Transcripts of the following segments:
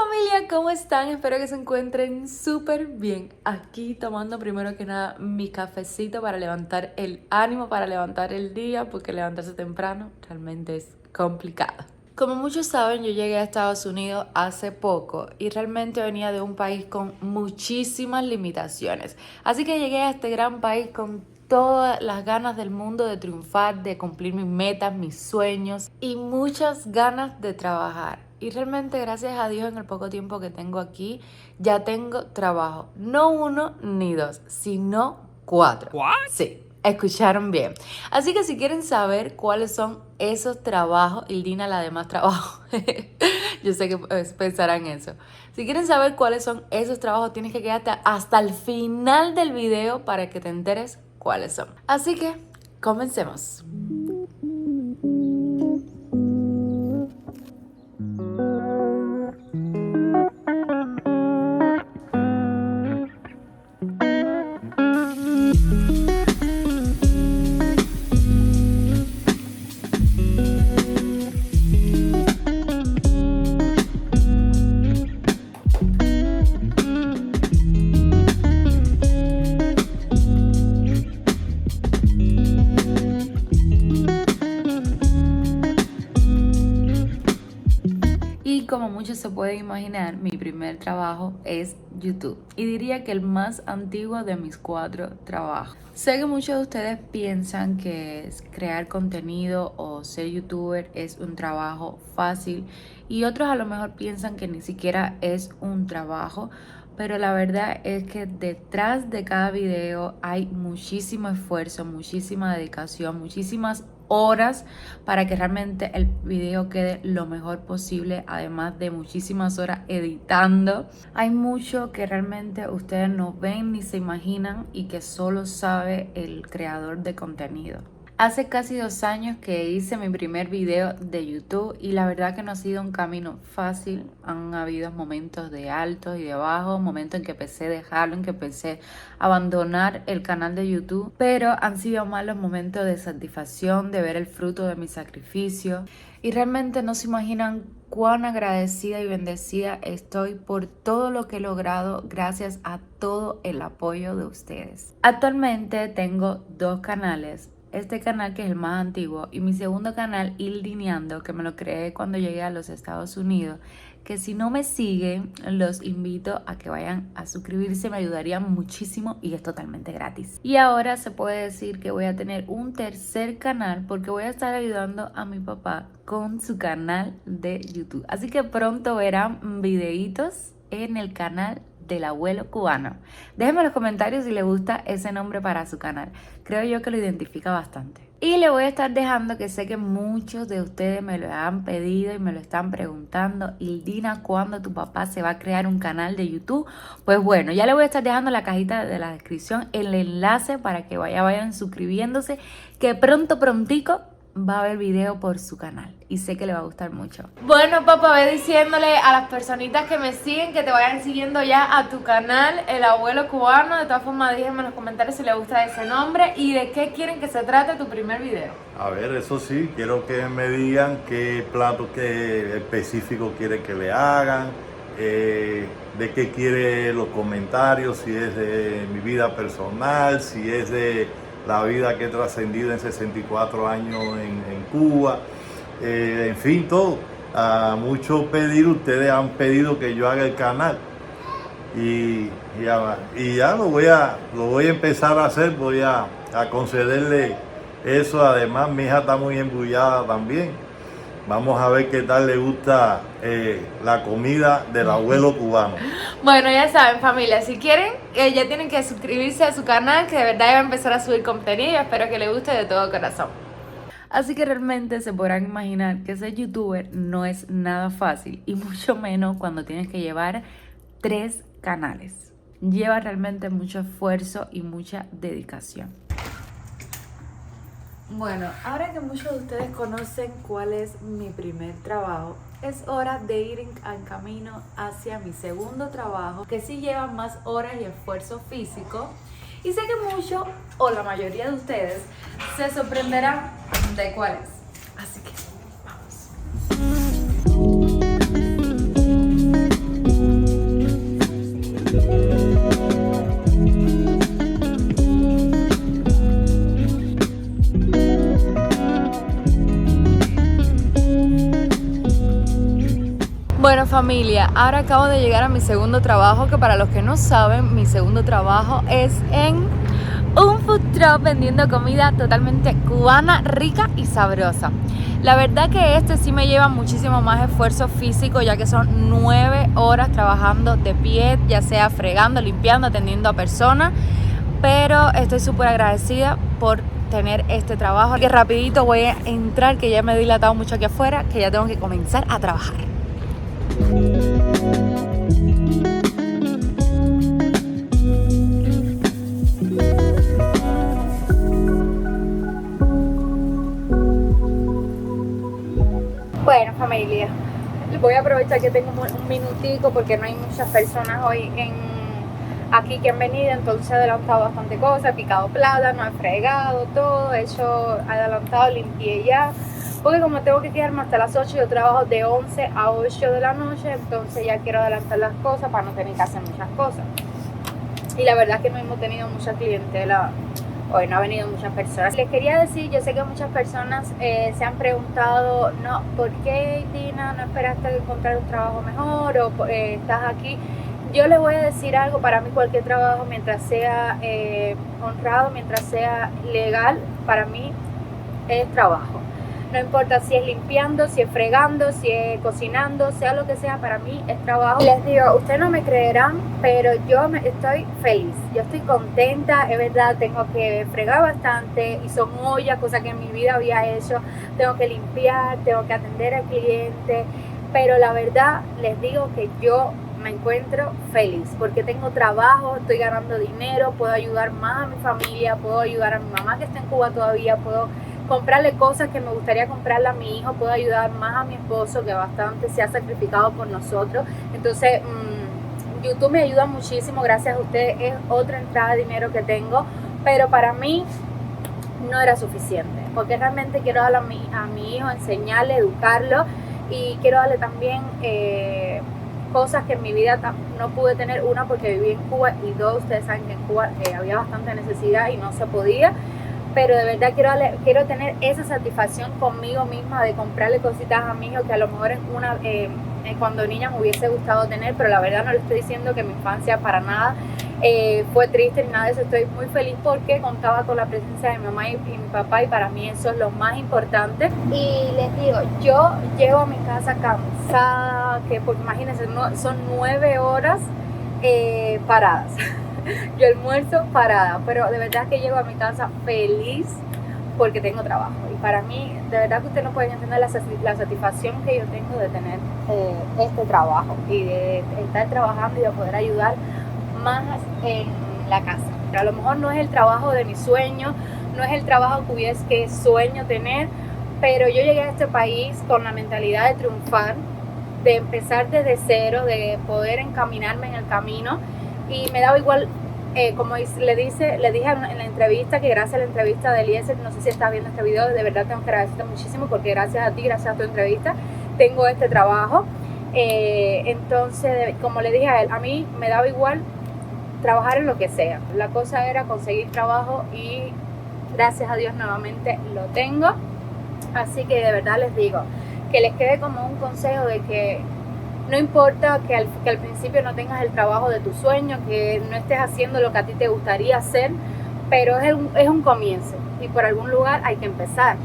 familia, ¿cómo están? Espero que se encuentren súper bien. Aquí tomando primero que nada mi cafecito para levantar el ánimo, para levantar el día, porque levantarse temprano realmente es complicado. Como muchos saben, yo llegué a Estados Unidos hace poco y realmente venía de un país con muchísimas limitaciones. Así que llegué a este gran país con todas las ganas del mundo de triunfar, de cumplir mis metas, mis sueños y muchas ganas de trabajar. Y realmente gracias a Dios en el poco tiempo que tengo aquí ya tengo trabajo. No uno ni dos, sino 4. ¿What? Sí. Escucharon bien. Así que si quieren saber cuáles son esos trabajos, Ildina la de más trabajo, yo sé que pensarán eso. Si quieren saber cuáles son esos trabajos, tienes que quedarte hasta el final del video para que te enteres cuáles son. Así que comencemos. Y como muchos se pueden imaginar, mi primer trabajo es YouTube. Y diría que el más antiguo de mis 4 trabajos. Sé que muchos de ustedes piensan que crear contenido o ser youtuber es un trabajo fácil. Y otros a lo mejor piensan que ni siquiera es un trabajo. Pero la verdad es que detrás de cada video hay muchísimo esfuerzo, muchísima dedicación, muchísimas horas para que realmente el video quede lo mejor posible, además de muchísimas horas editando. Hay mucho que realmente ustedes no ven ni se imaginan y que solo sabe el creador de contenido. Hace casi 2 años que hice mi primer video de YouTube y la verdad que no ha sido un camino fácil. Han habido momentos de altos y de bajos, momentos en que pensé dejarlo, en que pensé abandonar el canal de YouTube, pero han sido más los momentos de satisfacción, de ver el fruto de mi sacrificio y realmente no se imaginan cuán agradecida y bendecida estoy por todo lo que he logrado gracias a todo el apoyo de ustedes. Actualmente tengo 2 canales. Este canal que es el más antiguo y mi segundo canal Ildineando, que me lo creé cuando llegué a los Estados Unidos, que si no me siguen los invito a que vayan a suscribirse, me ayudaría muchísimo y es totalmente gratis. Y ahora se puede decir que voy a tener un tercer canal porque voy a estar ayudando a mi papá con su canal de YouTube. Así que pronto verán videitos en el canal del abuelo cubano. Déjenme en los comentarios si les gusta ese nombre para su canal. Creo yo que lo identifica bastante. Y le voy a estar dejando, que sé que muchos de ustedes me lo han pedido y me lo están preguntando: Ildina, ¿cuándo tu papá se va a crear un canal de YouTube? Pues bueno, ya le voy a estar dejando en la cajita de la descripción el enlace para que vayan suscribiéndose, que prontico va a haber video por su canal y sé que le va a gustar mucho. Bueno, papá, ve diciéndole a las personitas que me siguen que te vayan siguiendo ya a tu canal, El Abuelo Cubano. De todas formas, díganme en los comentarios si les gusta ese nombre y de qué quieren que se trate tu primer video. A ver, eso sí, quiero que me digan qué plato específico quiere que le hagan, de qué quiere los comentarios, si es de mi vida personal, si es de la vida que he trascendido en 64 años en Cuba, en fin, todo. A mucho pedir, ustedes han pedido que yo haga el canal y ya lo voy a empezar a hacer, voy a concederle eso. Además, mi hija está muy embullada también. Vamos a ver qué tal le gusta la comida del abuelo cubano. Bueno, ya saben, familia, si quieren, ya tienen que suscribirse a su canal, que de verdad ya va a empezar a subir contenido. Espero que les guste de todo corazón. Así que realmente se podrán imaginar que ser youtuber no es nada fácil, y mucho menos cuando tienes que llevar 3 canales. Lleva realmente mucho esfuerzo y mucha dedicación. Bueno, ahora que muchos de ustedes conocen cuál es mi primer trabajo, es hora de ir en camino hacia mi segundo trabajo, que sí lleva más horas y esfuerzo físico. Y sé que muchos, o la mayoría de ustedes, se sorprenderán de cuál es. Así que vamos. Bueno, familia, ahora acabo de llegar a mi segundo trabajo, que para los que no saben, mi segundo trabajo es en un food truck vendiendo comida totalmente cubana, rica y sabrosa. La verdad que este sí me lleva muchísimo más esfuerzo físico, ya que son 9 horas trabajando de pie, ya sea fregando, limpiando, atendiendo a personas, pero estoy súper agradecida por tener este trabajo. Que rapidito voy a entrar, que ya me he dilatado mucho aquí afuera, que ya tengo que comenzar a trabajar. Bueno, familia, voy a aprovechar que tengo un minutico porque no hay muchas personas hoy aquí que han venido, entonces he adelantado bastante cosas, he picado plátano, he fregado todo, he adelantado, limpié ya, porque como tengo que quedarme hasta las 8, yo trabajo de 11 a 8 de la noche, entonces ya quiero adelantar las cosas para no tener que hacer muchas cosas. Y la verdad es que no hemos tenido mucha clientela. Hoy no ha venido muchas personas. Les quería decir, yo sé que muchas personas se han preguntado, no, ¿por qué, Tina, no esperaste a encontrar un trabajo mejor o estás aquí? Yo les voy a decir algo, para mí cualquier trabajo, mientras sea honrado, mientras sea legal, para mí es trabajo. No importa si es limpiando, si es fregando, si es cocinando, sea lo que sea, para mí es trabajo. Les digo, ustedes no me creerán, pero yo estoy feliz, yo estoy contenta, es verdad, tengo que fregar bastante y son ollas, cosa que en mi vida había hecho, tengo que limpiar, tengo que atender al cliente, pero la verdad les digo que yo me encuentro feliz porque tengo trabajo, estoy ganando dinero, puedo ayudar más a mi familia, puedo ayudar a mi mamá que está en Cuba todavía, puedo comprarle cosas que me gustaría comprarle a mi hijo, puedo ayudar más a mi esposo que bastante se ha sacrificado por nosotros. Entonces YouTube me ayuda muchísimo, gracias a ustedes, es otra entrada de dinero que tengo, pero para mí no era suficiente, porque realmente quiero darle a mi hijo, enseñarle, educarlo, y quiero darle también cosas que en mi vida no pude tener, una porque viví en Cuba y dos, ustedes saben que en Cuba había bastante necesidad y no se podía. Pero de verdad quiero tener esa satisfacción conmigo misma de comprarle cositas a mi hijo que a lo mejor cuando niña me hubiese gustado tener, pero la verdad no le estoy diciendo que mi infancia para nada fue triste ni nada de eso. Estoy muy feliz porque contaba con la presencia de mi mamá y mi papá, y para mí eso es lo más importante. Y les digo, yo llego a mi casa cansada, porque imagínense, son 9 horas paradas. Yo almuerzo parada, pero de verdad que llego a mi casa feliz porque tengo trabajo. Y para mí, de verdad que ustedes no pueden entender la satisfacción que yo tengo de tener este trabajo y de estar trabajando y de poder ayudar más en la casa. A lo mejor no es el trabajo de mis sueños, no es el trabajo que sueño tener, pero yo llegué a este país con la mentalidad de triunfar, de empezar desde cero, de poder encaminarme en el camino. Y me daba igual, como le dije en la entrevista, que gracias a la entrevista de Eliezer, no sé si estás viendo este video, de verdad tengo que agradecerte muchísimo porque gracias a ti, gracias a tu entrevista, tengo este trabajo. Entonces, como le dije a él, a mí me daba igual trabajar en lo que sea. La cosa era conseguir trabajo y gracias a Dios nuevamente lo tengo. Así que de verdad les digo, que les quede como un consejo de que no importa que al principio no tengas el trabajo de tus sueños, que no estés haciendo lo que a ti te gustaría hacer, pero es un comienzo y por algún lugar hay que empezar.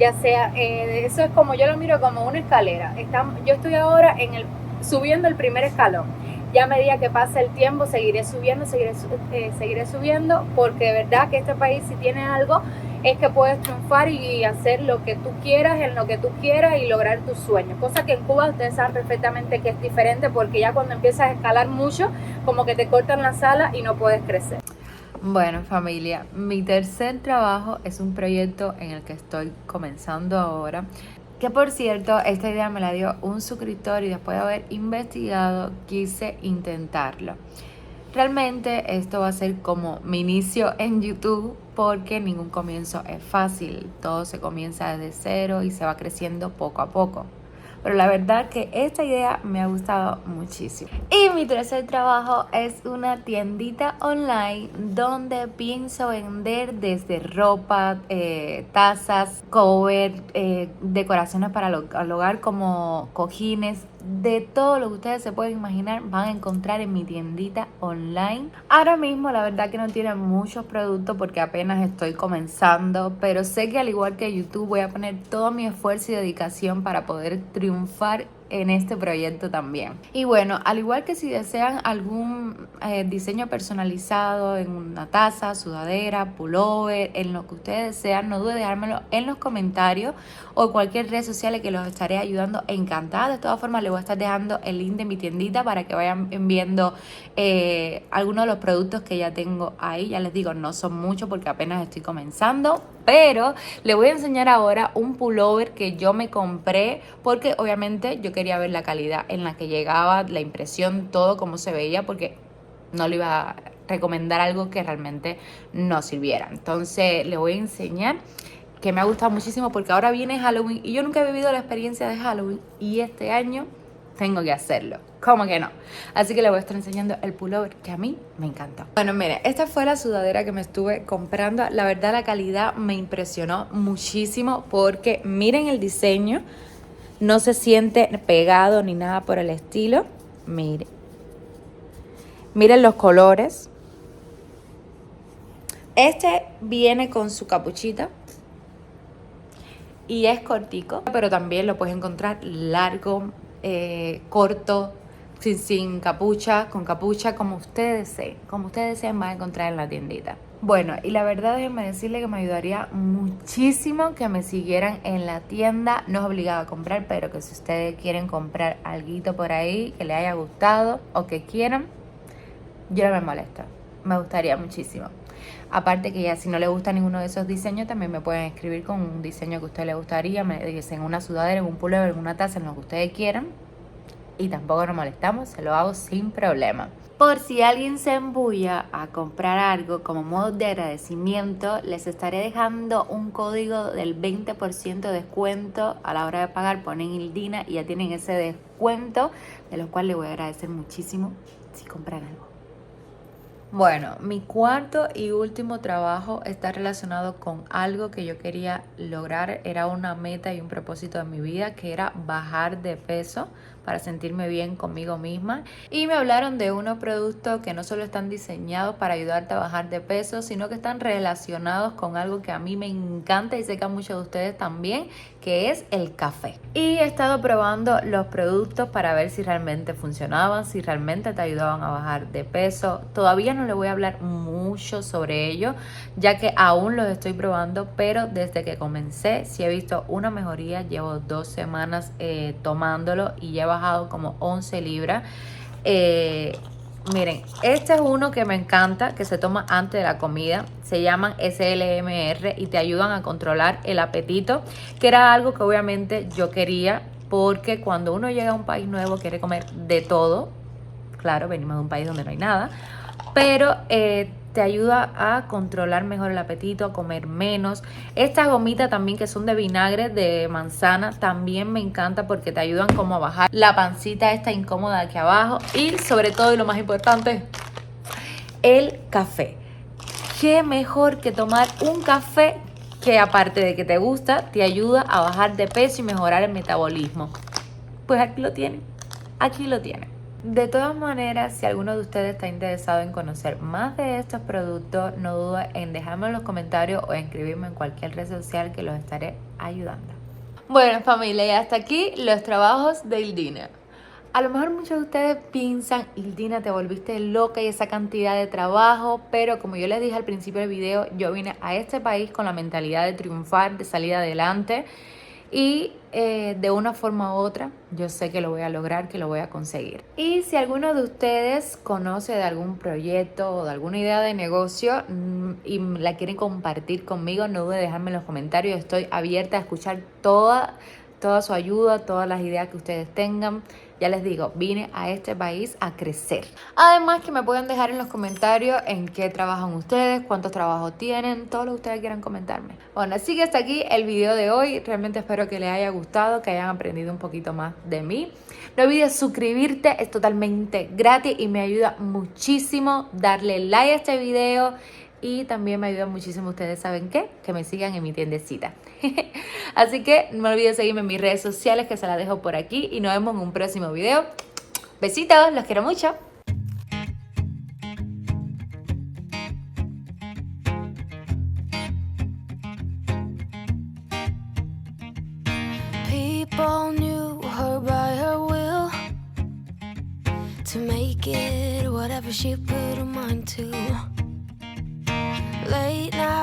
Ya sea, eso es como, yo lo miro como una escalera. Yo estoy ahora subiendo el primer escalón. Ya a medida que pasa el tiempo seguiré subiendo, porque de verdad que este país, si tiene algo, es que puedes triunfar y hacer lo que tú quieras, en lo que tú quieras y lograr tus sueños. Cosa que en Cuba ustedes saben perfectamente que es diferente, porque ya cuando empiezas a escalar mucho, como que te cortan las alas y no puedes crecer. Bueno, familia, mi tercer trabajo es un proyecto en el que estoy comenzando ahora. Que por cierto, esta idea me la dio un suscriptor y después de haber investigado quise intentarlo. Realmente esto va a ser como mi inicio en YouTube, porque ningún comienzo es fácil. Todo se comienza desde cero y se va creciendo poco a poco. Pero la verdad que esta idea me ha gustado muchísimo. Y mi tercer trabajo es una tiendita online donde pienso vender desde ropa, tazas, cover, decoraciones para el hogar como cojines, de todo lo que ustedes se pueden imaginar van a encontrar en mi tiendita online. Ahora mismo la verdad que no tiene muchos productos porque apenas estoy comenzando, pero sé que al igual que YouTube voy a poner todo mi esfuerzo y dedicación para poder triunfar en este proyecto también. Y bueno, al igual que si desean algún diseño personalizado en una taza, sudadera, pullover, en lo que ustedes desean, no duden en dejármelo en los comentarios o en cualquier red social que los estaré ayudando encantada. De todas formas, les voy a estar dejando el link de mi tiendita para que vayan viendo algunos de los productos que ya tengo ahí. Ya les digo, no son muchos porque apenas estoy comenzando, pero les voy a enseñar ahora un pullover que yo me compré porque obviamente yo quería ver la calidad en la que llegaba, la impresión, todo cómo se veía, porque no le iba a recomendar algo que realmente no sirviera. Entonces les voy a enseñar, que me ha gustado muchísimo porque ahora viene Halloween y yo nunca he vivido la experiencia de Halloween y este año tengo que hacerlo. ¿Cómo que no? Así que les voy a estar enseñando el pullover que a mí me encantó. Bueno, miren, esta fue la sudadera que me estuve comprando. La verdad, la calidad me impresionó muchísimo porque miren el diseño. No se siente pegado ni nada por el estilo. Miren. Miren los colores. Este viene con su capuchita. Y es cortico, pero también lo puedes encontrar largo, corto, sin capucha, con capucha, como ustedes deseen. Como ustedes deseen van a encontrar en la tiendita. Bueno, y la verdad déjenme decirle que me ayudaría muchísimo que me siguieran en la tienda. No es obligado a comprar, pero que si ustedes quieren comprar alguito por ahí que les haya gustado o que quieran, yo no me molesto. Me gustaría muchísimo. Aparte que ya si no les gusta ninguno de esos diseños, también me pueden escribir con un diseño que a ustedes les gustaría. Me dicen una sudadera, en un pullover, en una taza, en lo que ustedes quieran. Y tampoco nos molestamos, se lo hago sin problema. Por si alguien se embulla a comprar algo como modo de agradecimiento, les estaré dejando un código del 20% de descuento. A la hora de pagar ponen Ildina y ya tienen ese descuento, de lo cual les voy a agradecer muchísimo si compran algo. Bueno, mi cuarto y último trabajo está relacionado con algo que yo quería lograr. Era una meta y un propósito de mi vida, que era bajar de peso para sentirme bien conmigo misma. Y me hablaron de unos productos que no solo están diseñados para ayudarte a bajar de peso, sino que están relacionados con algo que a mí me encanta y sé que a muchos de ustedes también, que es el café. Y he estado probando los productos para ver si realmente funcionaban, si realmente te ayudaban a bajar de peso. Todavía no les voy a hablar mucho sobre ello, ya que aún los estoy probando, pero desde que comencé sí he visto una mejoría. Llevo 2 semanas tomándolo y ya he bajado como 11 libras. Miren, este es uno que me encanta, que se toma antes de la comida. Se llaman SLMR y te ayudan a controlar el apetito, que era algo que obviamente yo quería, porque cuando uno llega a un país nuevo quiere comer de todo. Claro, venimos de un país donde no hay nada, pero te ayuda a controlar mejor el apetito, a comer menos. Estas gomitas también, que son de vinagre de manzana, también me encanta porque te ayudan como a bajar la pancita esta incómoda aquí abajo. Y sobre todo, y lo más importante, el café. Qué mejor que tomar un café que, aparte de que te gusta, te ayuda a bajar de peso y mejorar el metabolismo. Pues aquí lo tienen, aquí lo tienen. De todas maneras, si alguno de ustedes está interesado en conocer más de estos productos, no dude en dejarme en los comentarios o escribirme en cualquier red social, que los estaré ayudando. Bueno, familia, y hasta aquí los trabajos de Ildina. A lo mejor muchos de ustedes piensan, Ildina, te volviste loca y esa cantidad de trabajo, pero como yo les dije al principio del video, yo vine a este país con la mentalidad de triunfar, de salir adelante. Y de una forma u otra yo sé que lo voy a lograr, que lo voy a conseguir. Y si alguno de ustedes conoce de algún proyecto o de alguna idea de negocio y la quieren compartir conmigo, no dude en dejarme en los comentarios. Estoy abierta a escuchar toda su ayuda, todas las ideas que ustedes tengan. Ya les digo, vine a este país a crecer. Además, que me pueden dejar en los comentarios en qué trabajan ustedes, cuántos trabajos tienen, todo lo que ustedes quieran comentarme. Bueno, así que hasta aquí el video de hoy. Realmente espero que les haya gustado, que hayan aprendido un poquito más de mí. No olvides suscribirte, es totalmente gratis y me ayuda muchísimo darle like a este video, Y también me ayuda muchísimo, ustedes saben qué, que me sigan en mi tiendecita. Así que no olviden seguirme en mis redes sociales, que se las dejo por aquí. Y nos vemos en un próximo video. Besitos, los quiero mucho. People knew her by her will, to make it whatever she put her mind to. Late night